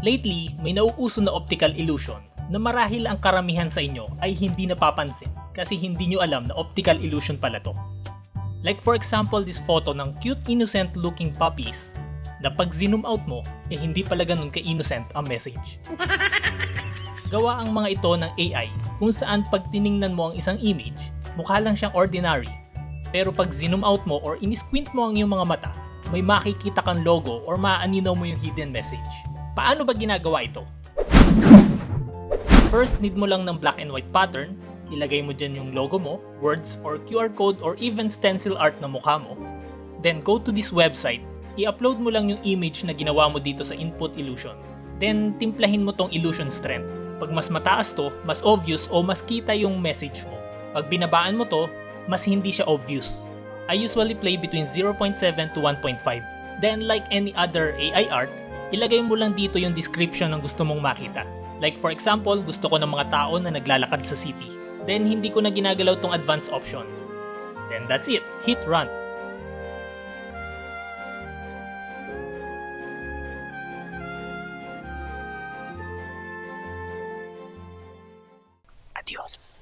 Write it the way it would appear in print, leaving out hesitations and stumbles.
Lately, may nauuso na optical illusion na marahil ang karamihan sa inyo ay hindi napapansin kasi hindi nyo alam na optical illusion pala to. Like for example, this photo ng cute innocent looking puppies na pag zoom out mo, hindi pala ganun ka-innocent ang message. Gawa ang mga ito ng AI kung saan pag tiningnan mo ang isang image, mukha lang siyang ordinary. Pero pag zoom out mo or in-squint mo ang iyong mga mata, may makikita kang logo or maaaninaw mo yung hidden message. Paano ba ginagawa ito? First, need mo lang ng black and white pattern. Ilagay mo dyan yung logo mo, words, or QR code, or even stencil art na mukha mo. Then, go to this website. I-upload mo lang yung image na ginawa mo dito sa input illusion. Then, timplahin mo tong illusion strength. Pag mas mataas to, mas obvious o mas kita yung message mo. Pag binabaan mo to, mas hindi siya obvious. I usually play between 0.7 to 1.5. Then, like any other AI art, ilagay mo lang dito yung description ng gusto mong makita. Like for example, gusto ko ng mga tao na naglalakad sa city. Then hindi ko na ginagalaw tong advanced options. Then that's it. Hit run. Adios.